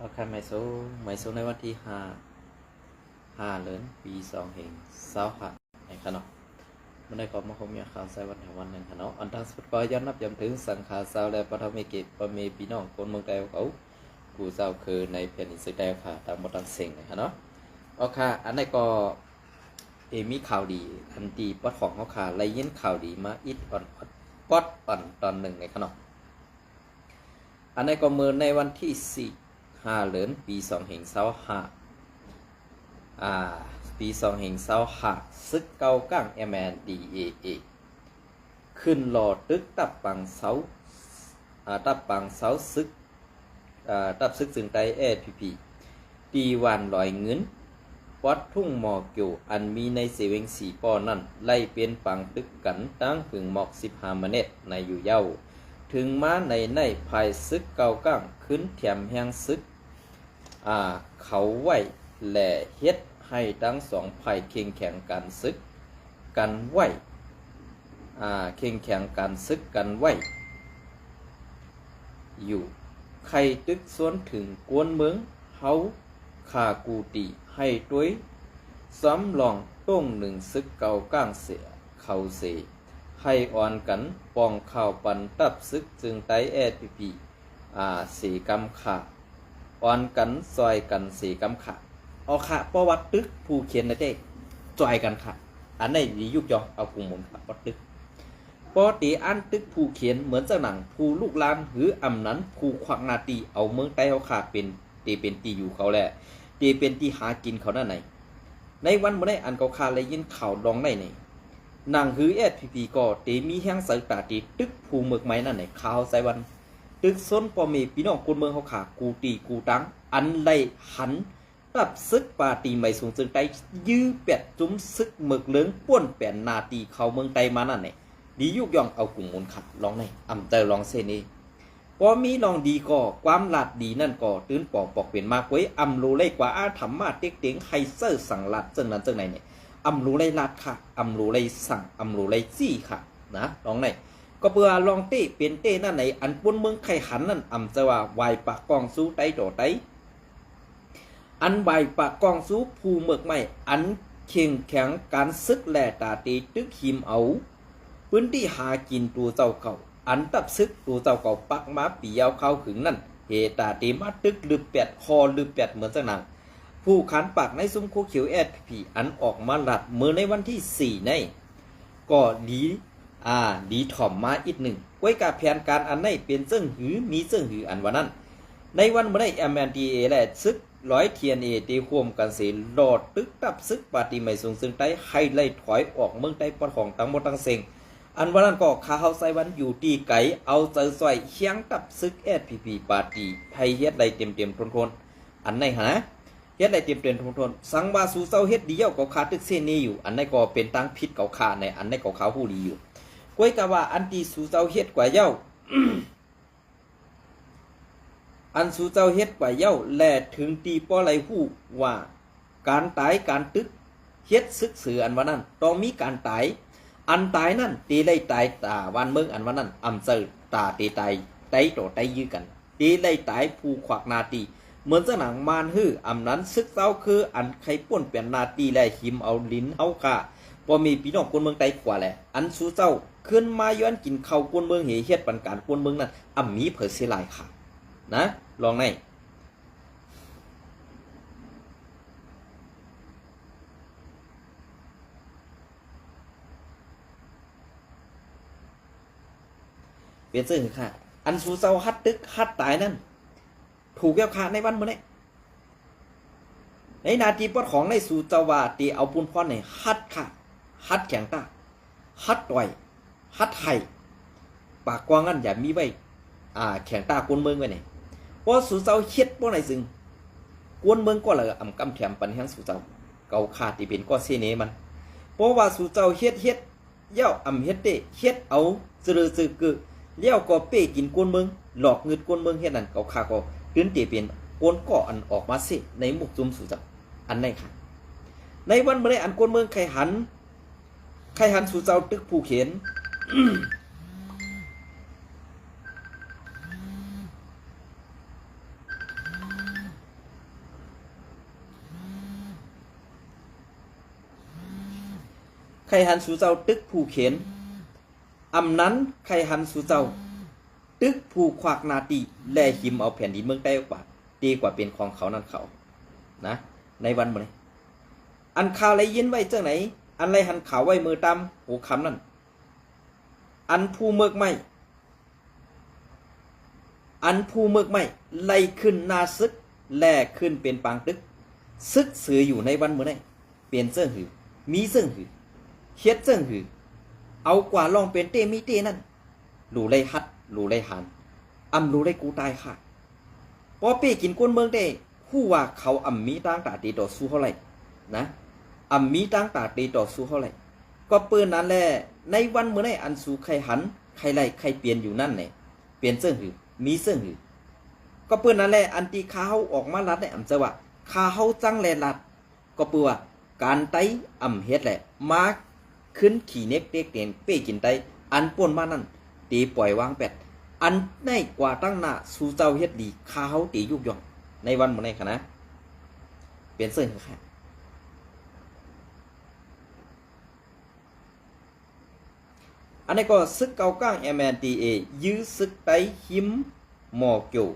เอาคันหมายโซในวันที่ห้าเดือนปี2025ในขณะมันได้ก็มาคงมีข่าวใส่วันแห่งวันหนึ่งขณะอันทางสุดก็ย้อนนับย้ำถึงสังขารสาวและปฐมเกตประเมปีน้องคนเมืองไทยเขาผู้สาวคือในแผ่นดินสแตลค่ะตามบทตังเสียงนะเนาะเอาค่ะอันนี้ก็มีข่าวดีอันดีปอดของเขาค่ะเลยยินข่าวดีมาอิดอ่อนปอดอ่อนตอนหนึ่งในขณะอันนี้ก็เมื่อในวันที่5เดือนปี2025ปี2025ซึกเก่าก้าง MNDAA ขึ้นหลอตึกตับปังเสาซึกตับซึกซึ่งไตAPP ตีวันลอยเงินวัดทุ่งหมอกอยู่อันมีในเสวงสีปอนั่นไล่เป็นปังตึกกันตั้งถึงหมอก15เมตรในอยู่เย้าถึงมาในภายซึกเก่าก้างขึ้นแถมแห่งซึกเขาไหวแหล่เฮ็ดให้ทั้งสองฝ่ายเข่งแข่งกันซึกกันไหวเข่งแข่งกันซึกกันไหวอยู่ใครตึกส่วนถึงกวนเมืองเฮาขากูตีให้ด้วยซ้ำลองต้งหนึ่งซึกเก่าก้างเสียเขาเสให้อ่อนกันปองข่าวปันตับซึกจึงไตAPPสีกำขาอ่อนกันซอยกันสีกำขาเอาค่ะประวัติตึกผู้เขียนนะเจ๊จอยกันค่ะอันไหนดียุกยอเอากลุ่มมนค่ะประวัติตึกปอตีอันตึกผู้เขียนเหมือนเจ้าหนังผู้ลูกลานหรืออำนั้นผู้ขวักนาตีเอาเมืองใต้เขาขาเป็นตีอยู่เขาแหละตีเป็นตีหากินเขาหน้าไหนในวันเมื่อได้อันเขาขาเลยยินข่าวดองในนางหือAPPก็ตีมีแห้งใส่ตาตีตึกผู้เมือกไม้นั่นไหนข่าวใส่วันตึกส้นปอมีพี่น้องคนเมืองเขาขากูตีกูตังอันไลหันรับซึกปาตีไม่สูงจึงไตยื้อเป็ดจุ้มซึกหมึกเลื้งป้วนแป่นนาตีเขาเมืองไตมานั่นไหนดียุกย่องเอากลุ่มมนขัดลองในอำเตอลองเซนีพอมีลองดีก็ความลาดดีนั่นก็ตื้นปอกเป็นมากไว้อำรู้เลยกว่าอาธรรมะเต็งไฮเซอร์สั่งลาดจึงนั้นจึงไหนเนี่ยอำรู้เลยลาดค่ะอำรู้เลยสั่งอำรู้เลยจี้ค่ะนะลองในก็เพื่อลองเต้เป็นเต้นั่นไหนอันปนเมืองไข่หันนั่นอำจะว่าวายปากกองสู้ไตต่อไตอันใบปากกองสู้ผู้เมือกไม่อันเข่งแข็งการซึกแหล่ตาตีตึกหิมเอาพื้นที่หากินตัวเจ้าเก่าอันตับซึกตัวเจ้าเก่าปักมาปียาวเข้าขึงนั่นเหตาตีมาตึกลืบแปดคอลืบแปดเหมือนจะหนังผู้ขันปากในซุ้มโคเขียวAPPอันออกมาหลัดเมื่อในวันที่4ในก็ดีถ่อมมาอีกหนึ่งไว้กับแผนการอันในเป็นเจิ้งหือมีเจิ้งหืออันวันนั้นในวันเมื่อได้ MNDAA และซึก100TNA ตีควมกันเสียหลอดตึกตับซึกปาตีไม่สูงซึ่งไต้ให้ไล่ถอยออกเมืองไต้ปอดของตั้งหมดตั้งเซ็งอันวันนั้นก็ข้าเฮาใส่วันอยู่ตีไก่เอาใจซอยเคียงตับซึกAPPปาตีไทยเฮ็ดไรเต็มทนอันไหนหะเฮ็ดไรเต็มทนสังว่าสู่เศร้าเฮ็ดดีเย้าก็ขาตึกเส้นนี้อยู่อันไหนก็เป็นตั้งพิษเก่าขาในอันไหนก็ขาวผู้ดีอยู่ก้อยกะว่าอันตีสู่เศร้าเฮ็ดกว่าเย้า อันสู่เจ้าเฮ็ดกว่าเย้าแลถึงตีป้อไหลหู้ว่าการตายการตึกเฮ็ดซึกเสืออันวันนั้นต้องมีการตายอันตายนั่นตีไล่ตายตาวันเมืองอันวันนั้นอำเจอตาตีตายไตต่อไตยื้อกันตีไล่ตายผู้ขวักนาตีเหมือนจะหนังมานฮื้ออำนั้นซึกเจ้าคืออันใครป่วนเปลี่ยนนาตีและหิมเอาลิ้นเอาค่ะพอมีพี่น้องคนเมืองไตกว่าแหละอันสู่เจ้าขึ้นมาย้อนกินข้าวคนเมืองเฮ็ดปันการคนเมืองนั้นมีเผอเสียหลายค่ะนะลองในเปลี่ยนเสื้อค่ะอันสู่เจ้าฮัดตึกฮัดตายนั่นถูกแก้วขาในวันเมื่อนี้ในนาทีปอดของในสู่เจ้าว่าตีเอาปุนพรในฮัดค่ะฮัดแข็งตาฮัดต่อยฮัดไห้ปากกว้างงั้นอย่ามีไว้แข็งตาคนเมืองไว้เนี่ยพอสู่เจ้าเฮ็ดบ่ไหนซึ่งกวนเมืองก็ละอำกำแถมปันแห่งสู่เจ้าเก่าขาดที่เป็นก็เสเนมันเพราะว่าสู่เจ้าเฮ็ดเย้าอำเฮ็ดเด้เฮ็ดเอาซื่อคือเลี้ยวก็เป้กินกวนเมืองหลอกเงินกวนเมืองเฮ็ดนั่นเก่าขาก็ตื่นเตเป็นกวนก็อันออกมาสิในมุกจุมสู่เจ้าอันไหนค่ะในวันเมื่อใดอันกวนเมืองใครหันสู่เจ้าตึกผู้เขียน อ รหันสู่เจ้าตึกผู้เขียนอำนั้นใครหันสู่เจ้าตึกผู้ควักนาตีแลหิมเอาแผ่นดินเมืองใต้กว่าดีกว่าเป็นของเขานั่นเขานะในวันมื้อนี้อันข่าวไรยินไว้จังไหนอันไรหันข่าวไว้มือตามหูคำนั่นอันผู้เมือกไม่ไล่ขึ้นนาซึกแลขึ้นเป็นปางตึกซึกสืออยู่ในวันมื้อนี้เปลี่ยนเจิ้งหือมีเจิ้งหือเฮ็ดเจิ้งหือเอากว่าลองเป็นเตมีเตนั่นหลูไรฮัดหลูไรหันอำหลูไรกูตายค่ะพอเป้กินก้นเมืองได้คู่ว่าเขาอำมีตั้งตาตีต่อสู้เท่าไหร่นะอำมีตั้งตาตีต่อสู้เท่าไหร่ก็เปิ้นนั้นแหละในวันเมื่อไหร่อันสู้ใครหันใครไล่ใครเปลี่ยนอยู่นั่นเนี่ยเปลี่ยนเสื้อหือมีเสื้อหือก็เปิ้นนั้นแหละอันตีข้าเฮาออกมาลัดเนี่ยอำจะว่าข้าเฮาจังแลลัดก็เปื่อว่าการไตอำเฮ็ดแหละมาขึ้นขี่เน็กเด็กเตียนเป้กินไตอันป่นมานั่นตีปล่อยวางเป็ดอันในกว่าตั้งหน้าสู่เจ้าเฮ็ดดีข้าเฮาตียุกย่องในวันมื้อนี้ค่ะนะเปลี่ยนเสื้อค่ะอันนี้ก็ซึกเกาก้าง MNDA ยื้อซึกไตหิมหมอเกียว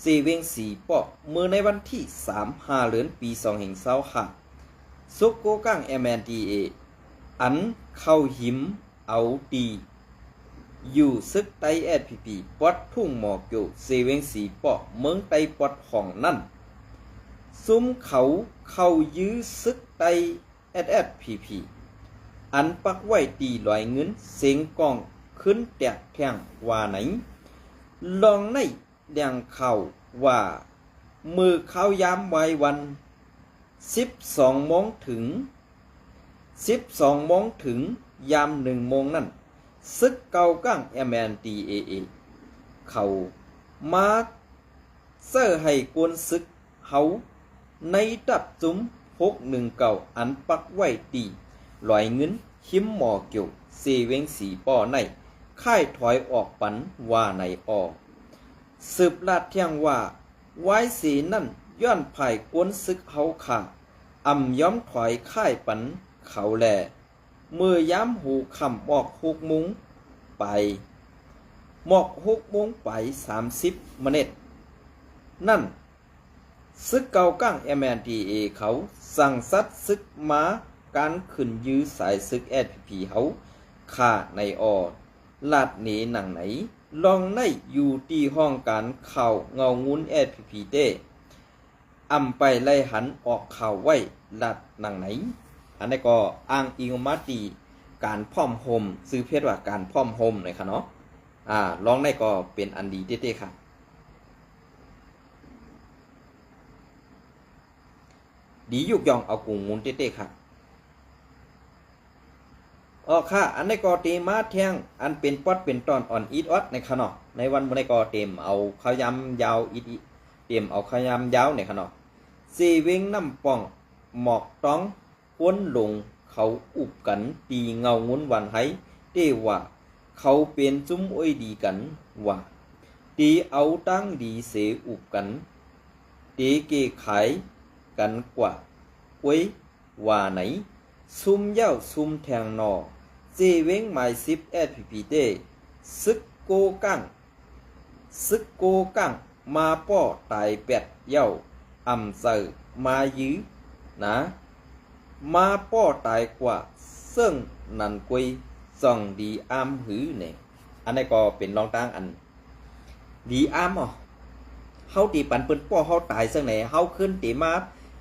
เซเวงสีปอกเมื่อในวันที่3 เดือนปี2020ค่ะซุกโกก้าง MNDA อันเข้าหิมเอาดีอยู่ซึกไต SPP ปอดทุ่งหมอเกียวเซเวงสีปอกเมืองไตปอดของนั่นซุ้มเขาเข้ายื้อซึกไต SPP อันปักไว้ตีลอยเงินเสียงกองขึ้นแตกแทงว่าไหนลองในแดงเข่าว่ามือเขายามไว้วัน12 โมงถึงยาม1 โมงนั่นซึกเกาก้าง MNDAA เขามาเสื้อให้กวนซึกเฮาในดับจุ้ม619อันปักไว้ตีลอยเงินหิมหมอเกี่ยวเซเวงสีป้อในค่ายถอยออกปันว่าในออสืบลาดเที่ยงว่าไว้สีนั่นย้อนภายกวนซึกเฮาขาอำย้อมถอยค่ายปันเขาแลเมื่อย้ำหูคำหมอก6 โมงไปหมอก6 โมงไป30 เมตรนั่นซึกเกาก้าง MNDA เขาสั่งซัดซึกม้าการขึ้นยื้อสายซึก SPP เฮาข่าในออลาดหนีหนังไหนลองในอยู่ที่ห้องการข่าวเงางุ้น SPP เต้อำไปไล่หันออกข่าวไว้ลาดหนังไหนอันนี้ก็อ้างอิงมาตีการพร้อมโฮมซื้อเพศว่าการพร้อมโฮมเลยค่ะเนาะลองได้ก็เป็นอันดีเต้ๆค่ะดียุกยองเอากุงมุนเต้ๆค่ะค่ะอันนี้ก็เตมาแทงอันเป็นป๊อดเป็นตอนอ่อนอีดออดในขณะในวันมื้อนี้ก็เต็มเอาข้าวยำยาวอีดเต็มเอาข้าวยำยาวในขณะซีเวงน้ำป่องหมอกต้องควนลงเขาอุบกันตีเงางุ้นวันให้เต้ว่าเขาเป็นจุ้มอ้อยดีกันว่าตีเอาตั้งดีเสอุบกันตีเกขายกันกว่าไว้ว่าไหนซุ่มเย้าซุ่มแทงนอเจเวงหมาย10 SPP เต้ซึกโกกังมาป้อตายแปดเย้าอำเซอมายื้อนะมาป้อตายกว่าซึ่งนันกุยส่องดีอามหือเนี่ยอันนี้ก็เป็นรองตั้งอันดีอามเฮาตีปันเปิ้นป้อเฮาตายซึ่งไหนเฮาขึ้นตีมา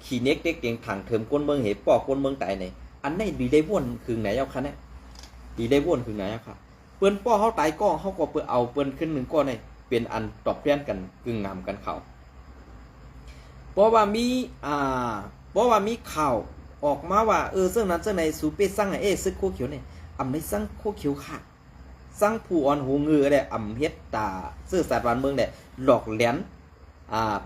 ขี่เน็กเด็กเตียงถังเถิมก้นเมืองเหป้อก้นเมืองตายเนี่ยอันนี้ดีได้ว่นคือไหนเอาคะเนี่ยดีได้ว่นคือไหนอะค่ะเปิ้นป้อเฮาตายก็เฮาก็เปิ้นเอาเปิ้นขึ้น1ก้อนเนี่ยเป็นอันตอบแทนกันกึ่งงามกันเขาเพราะว่ามีข่าวออกมาว่าซึ่งนั้นซึ่งในสูเปสร้างซึกโคเขียวเนี่ยอำในสร้างโคเขียวค่ะสร้างผู้อ่อนหูเงือได้อำเฮ็ดตาซื่อสัตย์วันเมืองได้หลอกแหลน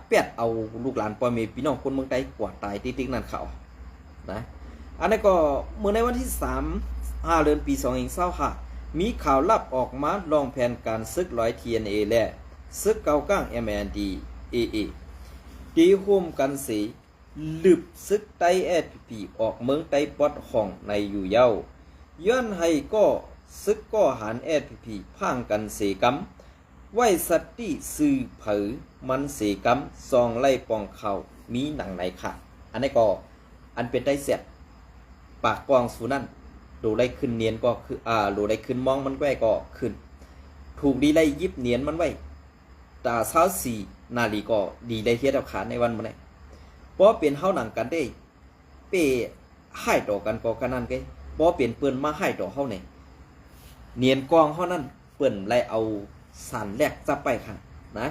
เป็ดเอาลูกหลานปอยเมพี่น้องคนเมืองใต้กว่าตายติ๊กๆนั่นเขานะอันนี้ก็เมื่อในวันที่5 เดือนปี2020ค่ะมีข่าวลับออกมาลองแผนการซึกร้อย TNA และซึกเกาก้าง MNDAA ตีร่วมกันสีลึบซึกไต้ SPP ออกเมืองไต้ปอดของในอยู่เย้า ย้อนให้ก็ซึกก็หารSPPพ่างกันเสกำไว้สัตติสื่อเผอมันเสกำซองไล่ปองเขามีหนังไหนค่ะอันนี้ก็อันเป็นได้เสร็จปากกองสูนั่นดูได้ขึ้นเนียนก็คือดูได้ขึ้นมองมันไว้ก็ขึ้นถูกดีได้ยิบเนียนมันไว้ตา24นาฬิก็ดีได้เฮ็ดเอาขาในวันมื้อนี้บ่เป็นเฮาหนังกันได้เป้ให้ต่อกันก็กันนั่นเกบ่เป็นเปิ้นมาให้ต่อเฮานี่เนียนกองเฮานั่นเปิ้นไล่เอาสารแลกจับไปค่ะนะ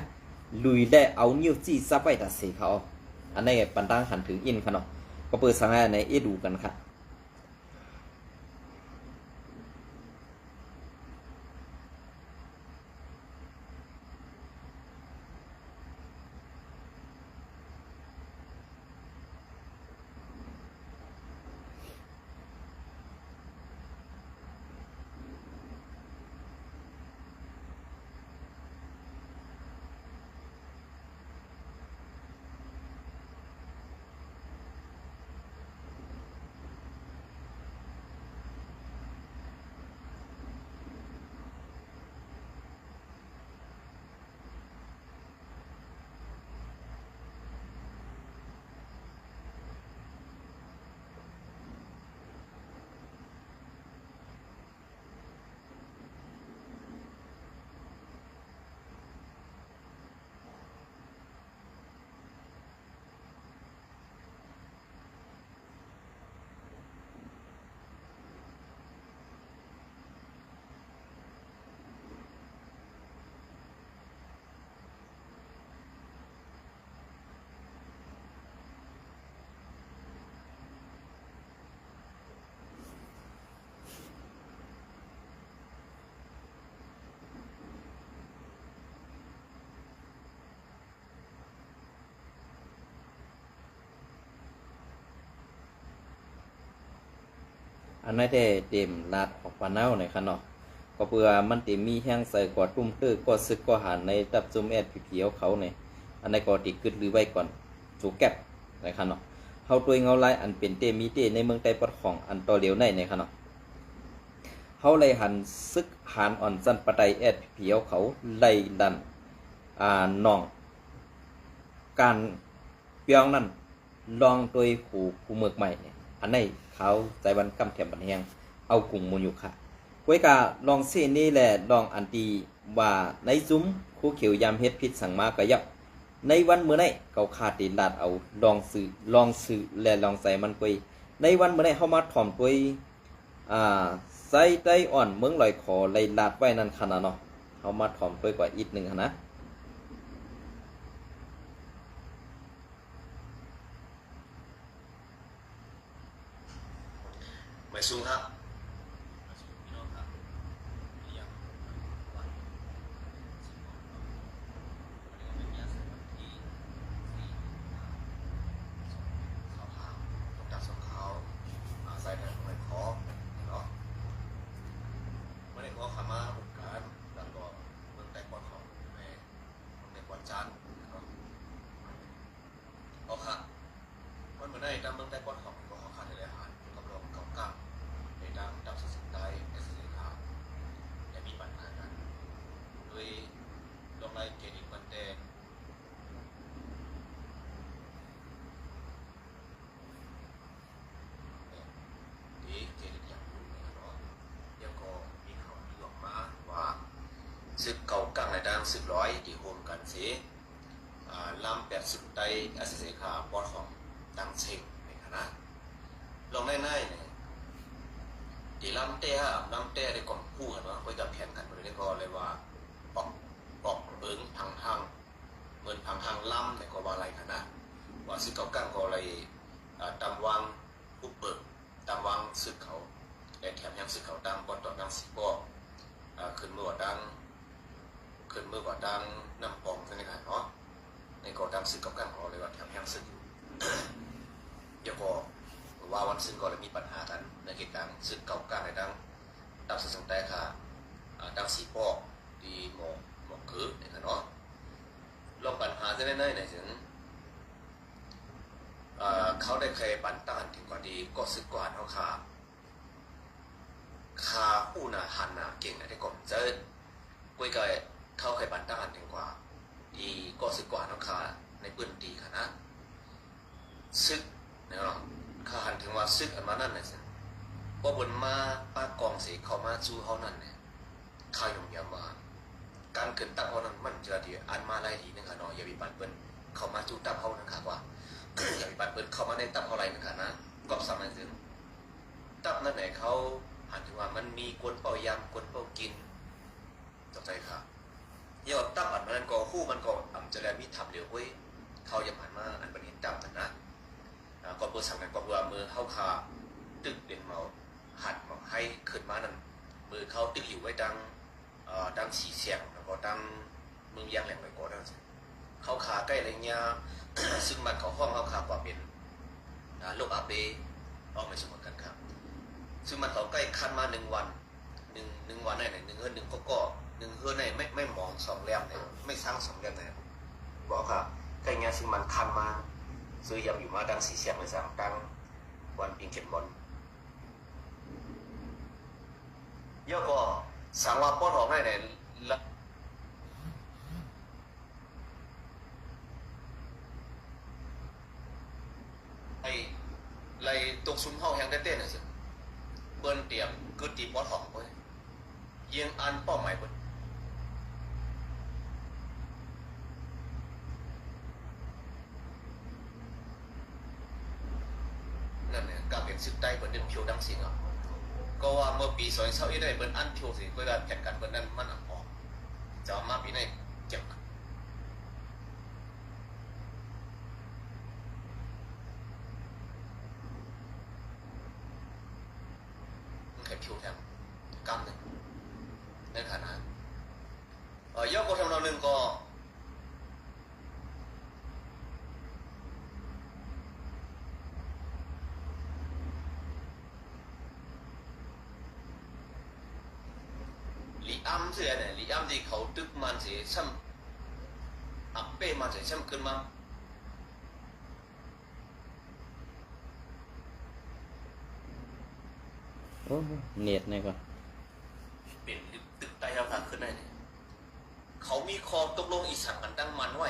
ลุยได้เอานิ้วจี้จับไปตัดเสเขาอันนี้ปันตังหันถึงอินค่ะเนาะก็เปิดสังในดูกันค่ะอันนั้นได้เต็มลาดออกปาเน่าในค่ะเนาะก็เพื่อมันติมีแห้งใส่กอดตุ้มตื้อก็ซึกก็หันในตับจุ่มSPPเขาเนี่ยอันนั้นก็ติกึดหรือไว้ก่อนจูแก็บในค่ะเนาะเฮาตัวเงาลายอันเป็นเตมีเตในเมืองใต้ปอดของอันต่อเหลียวในค่ะเนาะเฮาเลยหันซึกหันอ่อนสันปะไดSPPเขาไล่ดันน้องการเปียงนั้นลองโดยหูเมือกใหม่เนี่ยอันนี้เขาใจวันกำแถมบันแหงเอากลุ่มมูลอยู่ค่ะกวยกาลองเส้นนี่แหละลองอันตีว่าในซุ้มคู่เขียวยามเฮ็ดพิษสั่งมากระยับในวันเมื่อไหร่เขาขาดตีลาดเอาลองซื้อและลองใส่มันกวยในวันเมื่อไหร่เขามาถ่อมกวยใส่ได้อ่อนเมืองลอยคอไล่ลาดไว้นั่นขนาดเนาะเขามาถ่อมกวยกว่าอีกหนึ่งนะไม่สู้ครับได้ตามเมืองใต้ปอดของก็ขอขาดเลยอาหารกับรองเก่าก้าในดังดับสุดท้ายในสินค้าและมีปัญหากันโดยลงรายเกณฑ์มันแดงที่เกณฑ์อย่างรู้นะครับเนาะเดี๋ยวก็มีข่าวที่ออกมาว่าศึกเก่าก้างในดัง10ที่โฮมกันสิลำ8สุดใต้อาศัยขาปอดของดังเชิงในคณะลองได้ๆเนี่ยดีลำเต้ได้ก่อนคู่กันว่าคุยกับแผนกันไปเลยก็เลยว่าออกเบิ้งพังทางเหมือนพังทางลำแต่ก็ว่าอะไรคณะว่าซึกเก่ากั้งก็เลยตำวางผู้เปิดตำวางซึกเขาและแถมยังซึกเขาดังบอดต่อดังสีบ่ขึ้นเมื่อว่าดังน้ำปองใช่ไหมครับเนาะในก็ดังซึกเก่ากั้งเขาเลยว่าแถมยังซึกเดี๋ยวก็ว่าวันซึ่งก็เลยมีปัญหากันในเหตุการณ์ซึ่งเก่าการในดังดับสังแต่ค่ะดังสีปอกดีหมอกคือเนี่ยเนาะลองปัญหาจะได้ในถึงเขาได้เคยปั่นต้านถึงกว่าดีก็ซึกกว่าเขาขา าอู้น่ะหันน่ะเก่งนะได้ก่อนจะก้วยก็เข้าไข่บันตั้งหันถึงกว่าดีก็สึกกว่าน้องขาในปืนดีค่ะนะซึกนะครับข้าหันถึงว่าซึกอันมานั่นน่ะสิว่าบนมาป้ากองเสียเขามาจู้เขานั่นเนี่ยข้าหยุ่งยามมาการเกิดตั้งเขานั้นมันจะดีอันมาไล่ดีนึงค่ะเนาะอย่าไปปั่นเปิ้นเขามาจู้ตั้งเขานึงค่ะว่า อย่าไปปั่นเปิ้นเขามาในตั้งเขาไรนึงค่ะนะกอบสามนั่นซึ่งตั้งนั่นไหนเขาหันถึงว่ามันมีกวนเป่ายำกวนเป่ากินต่อใจค่ะเยอะตั้งอันนั้นก็คู่มันก็อ่ำจะแล้วมีทำเหลวเว้ยเขาอย่าผ่านมาอันเป็นเห็นตั้งกันนะก็เปิดสั่งกันก็เพื่อมือเข้าขาตึกเด่นเมาหัดมาให้ขึ้นมานั่นมือเขาตึกอยู่ไว้ดังสีเสียงแล้วก็ดังเมืองยางแหลงไว้ก็ดังเขาขาใกล้อะไรเงี้ย ซึ่งมันเขาห้องเขาขากว่าเป็นโรคอาเบออกมาสมกันครับซึ่งมันเขาใกล้คันมา1 วัน1 วันไหน1 เฮือน1ก็1 เฮือนไหนไม่มอง2 แรมเนี่ยไม่สร้าง2 แรมเนี่ยบอกค่ะใกล้เงี้ยซึ่งมันคันมาซื้อยำอยู่มาดังสีเสียงเลยสั่งดังวันปิงเข็มบอลเยอะก็สั่งว่าป้อนหอมได้เนี่ยไล่ตกซุ้มห้องแห่งได้เต้นน่ะสิเปิ้นเตรียมก็ตีป้อนหอมเว้ยยิงอันเป้าหมายเปิ้นนั่นเนี่ยกลับเป็นซึกใต้เปิ้นเดินเพียวดังสิงอ่ะก็ว่าเมื่อปี2021ได้เปิ้นอันเพียวสิเวลาแข่งกันเปิ้นนั้นมันออกจะมาปีไหนเจ็บแค่เพียวแทงกำหนึ่งในฐานะย่อก็ทำนองหนึ่งก็ลีอัมเสียเนี่ยลีอัมที่เขาตึกมันเสียซ้ำอับเป้มันเสียซ้ำขึ้นมาโอ้เน็ตนี่ก่อน เป็นตึกใต้เราทางขึ้นได้เนี่ยเขามีคอตกลงอีสังกันตั้งมันไว้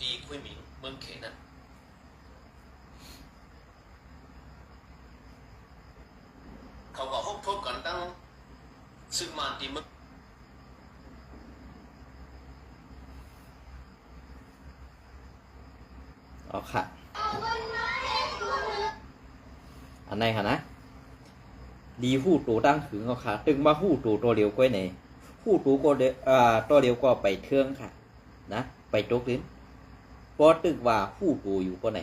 ตีคุยหมิงเมืองเขนั่นเขาก็ฮกทบกันตั้งซึ่งมันตีมึกอ๋อค่ะอันไหนค่ะนะดีหู้ตูตั้งถึงเอาค่ะตึงมาหู้ตูตัวเดียวก้อยไหนหู้ตูก็เดตัวเดียวก็ไปเทืองค่ะนะไปตกลิ้นพอตึกว่าหู้ตูอยู่ก็ไหน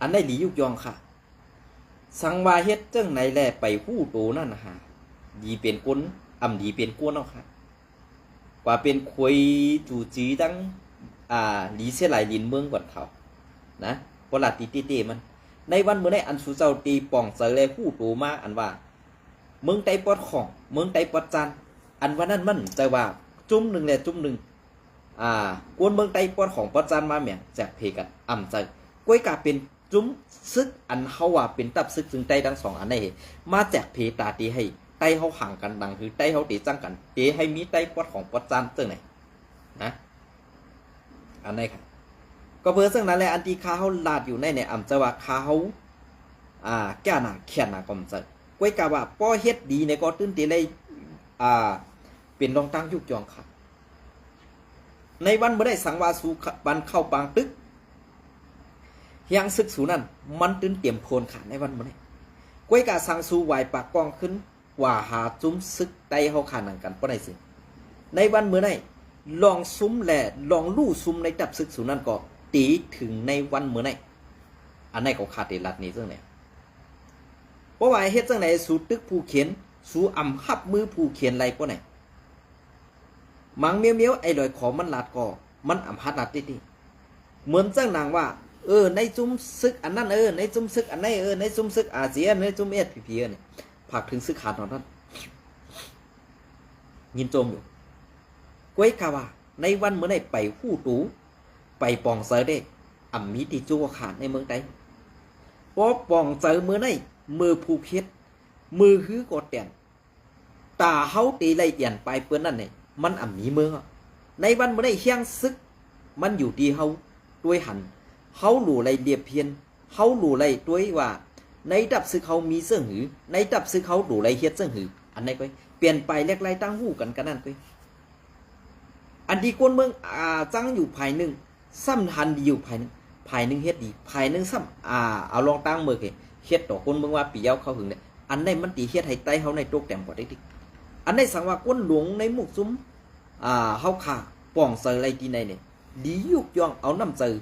อันได้หลียุกยองค่ะสังวาเฮ็ดจังไหนแลไปหู้ตูนั่นนะฮะดีเป็นก้นดีเป็นก้นเอาค่ะกว่าเป็นคุยจูจีตั้งหลีเสียหลายลินเมืองก่อนเขานะพอละตีมันในวันเมื่อได้อันสุเจ้าตีป่องเสลหู้ตูมาอันว่าเมืองไตปอดของเมืองไตปอดจันอันว่านั่นมันใจว่าจุ่มหนึ่งแหละจุ่มหนึ่งกวนเมืองไตปอดของปอดจันมาแม่งจากเพกันใจก้วยกาเป็นจุ่มซึกอันเขาว่าเป็นตับซึกซึ่งไตทั้งสองอันได้มาจากเพตาตีให้ไตเขาห่างกันดังคือไตเขาตีจังกันตีให้มีไตปอดของปอดจันจังไหนนะอันไหนครับก็เพื่อซึ่งนั้นแหละอันที่ข้าเขาลาดอยู่ในจะว่าข้าเขาแก่หนาเขียนหนาก่อมใจก้วยกาว่าป้อเฮ็ดดีในก็ตื้นตีเลยเป็นรองตั้งยุกยองค่ะในวันเมื่อได้สังวาสูบันเข้าปางตึกยังศึกสูนั่นมันตื้นเตรียมโพนค่ะในวันเมื่อได้ก้วยกาสังสูไหวปากกองขึ้นว่าหาจุ้มซึกไตเขาขานังกันป้อได้สิในวันเมื่อได้ลองซุ้มแหล่ลองลู่ซุ้มในจับซึกสูนั่นก็ตีถึงในวันเมื่อไหร่อันไหนก็ขาดเดลัดนี้ซึ่งเนี่ยเพราะว่าเฮ็ดจังไหนสู่ตึกผู้เขียนสู่หับมือผู้เขียนไรป้อไหนมังเมียวไอ้ลอยของมันลาดก็มันหัดลาดติเหมือนจังนางว่าในจุ้มซึกอันนั้นในจุ้มซึกอันไหนในจุ้มซึกอาเซียนในจุ้มเอสพีเนี่ยผักถึงซึกขาดตอนนั้นยินโจมอยู่ก้วยกาว่าในวันเมื่อไหร่ไปหู้ตูไปปองเซอร์ได้มีติจูขาดในเมืองใดพอปองเซอร์มือไหนมือผู้เพชรมือหื้อกดแตน ตาเฮาตีไล่เอียนไปเปิ้นนั่นเนี่ยมันอ่ำมีเมืองอะในวันบ่ได้เฮียงซึกมันอยู่ที่เฮาด้วยหันเฮาหลู่ไล่เรียบเพียนเฮาหลู่ไล่ด้วยว่าในดับซึกเขามีเสื่องหือในดับซึกเขาหลู่ไล่เฮ็ดเสื่องหืออันไหนก้อยเปลี่ยนไปแลกไล่ตั้งหู้กันนั่นก้อยอันที่คนเมืองจังอยู่ภายหนึ่งซ้ำทันดีอยู่ภายหนึ่งเฮ็ดดีภายหนึ่งซ้ำเอาลองตั้งมือเฮ็ดต่อคนเมืองว่าปีเยาเขาหึงเนี่ยอันไหนมันตีเฮ็ดให้ไตเฮาในโตกแต้มบ่ได้ดิอันไหนสังว่าก้นหลวงในหมุกซุ้มเฮาขาป่องเซอร์ไรที่ในเนี่ยดียุกย่องเอาน้ำเจอ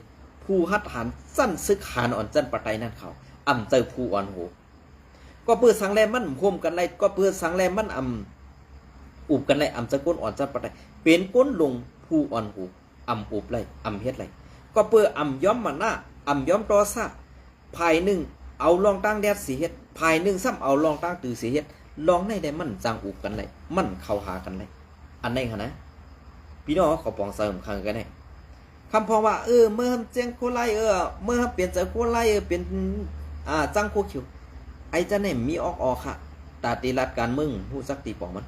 ผู้ฮัดหันสั้นซึกหานอ่อนจันปะไตนั่นเขาอ่ำเจอผู้อ่อนโหก็เพื่อสังแลมันโฮมกันไรก็เพื่อสังแลมันอุบกันไรอ่ำเจอก้นอ่อนจันปะไตเป็นก้นลงผู้อ่อนหูอ่ำอุบไรอ่ำเฮ็ดไรก็เพื่ออ่ำย้อมมันหน้าอ่ำย้อมตอซาภายหนึ่งเอาลองตั้งแดดสีเฮ็ดภายหนึ่งซ้ำเอาลองตั้งตือสีเฮ็ดลองในได้มันจางอุบกันไรมันเข้าหากันไรอันไหนคะนะพี่น้องเขาปองเสริมคังกันแน่คำพองว่าเมื่อเจียงโคไลเมื่อเปลี่ยนจากโคไลเป็นจังโคคิวไอ้จะเนี่ยมีออกค่ะตาตีรัดการมึงหูจักตีปองมัน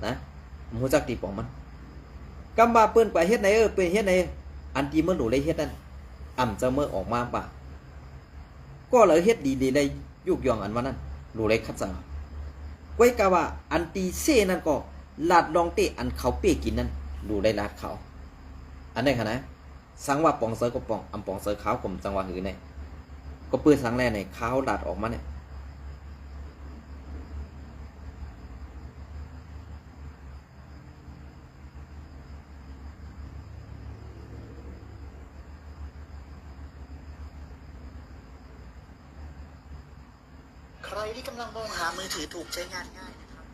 นะหูจักตีปองมันกำบาเปิ้นไปเฮ็ดไหนเป็นเฮ็ดไหนอันที่เมื่อหนูได้เฮ็ดนั่นอ่ำจะเมื่อออกมาป่ะก็เลยเฮ็ดดีเลยยุกยองอันว่านั่นหนูเลยคัดสั่งไว้กะว่าอันตีเซนั่นก็ลาดลองเตะอันเขาเป้กินนั่นดูได้ลาดเขาอันนี้ค่ะนะสังว่าปองเซอร์ก็ปองปองเซอร์ขาวผมจังหวะหือเนี่ยก็เปื้อนสังแรกเนี่ยขาวลาดออกมาเนี่ยใครที่กำลังมองหามือถือถูกใช้งานง่ายนะครับ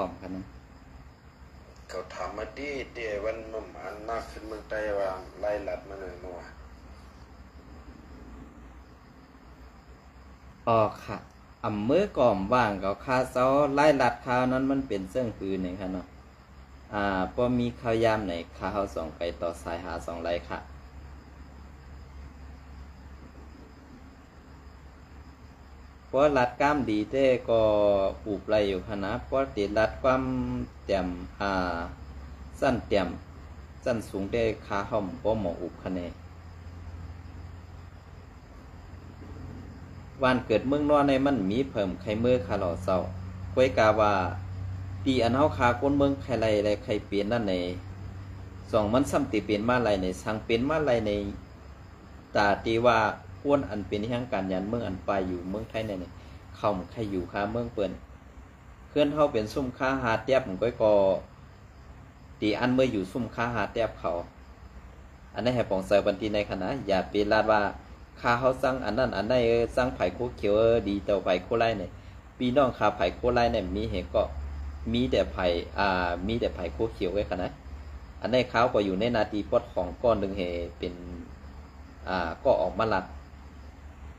ถ่อมกันนะเขาถามมาดีเดี๋ยววันนมอันนักขึ้นเมืองไต้ว่าไล่หลัดมาหน่อยนัว ค่ะเมื่อก่อมว่างก็คาเซาไล่ลัดข้าวนั้นมันเป็นเสื่องปืนนี่ค่ะเนาะพอมีข้าวยามไหนข้าวส่งไปต่อสายหา2ไร่ค่ะเพราะรัดก้ามดีเต้ก็ปลูกไรอยู่คณะเพราะติดรัดความเต็มสั้นเต็มสั้นสูงได้ค้าห่อมเพราะหมออุบคะแนนวันเกิดเมืองนอนในมันมีเพิ่มไข่เมื่อคาหล่อเศร้าก้วยกาว่าตีอันเฮาคาก้นเมืองไข่ไรไรไข่เปลี่ยนนั่นใน2มันซ้ำตีเปลี่ยนมาไรในสังเปลี่ยนมาไรในตาตีว่าควรอันเป็นที่ทางการยันเมืองอันไปอยู่เมืองไทยในเข้าใครอยู่ค้าเมืองเปิ้นเคลื่อนเฮาเป็นซุ่มค้าหาเตียบมันก็ ตีอันเมื่ออยู่ซุ่มค้าหาแตบเขาอันนั้นให้ปองเซอร์บันทีในคณะอย่าไปลาดว่าค้าเขาสั่งอันนั้นอันนั้นสั่งไผ่โคเขียวดีแต่ไผ่โคไล่เนี่ยพี่น้องค้าไผ่โคไล่เนี่ยมีเหตุก็มีแต่ไผ่มีแต่ไผ่โคเขียวไว้คณะอันนี้เขาก็อยู่ในนาทีปอดของก้อนหนึ่งเหเป็นก็ออกมาลัด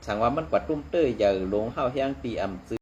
สั่งว่ามันกว่าตุ้มเต้ยอย่าลงเฮาแห้งตีอ่ำ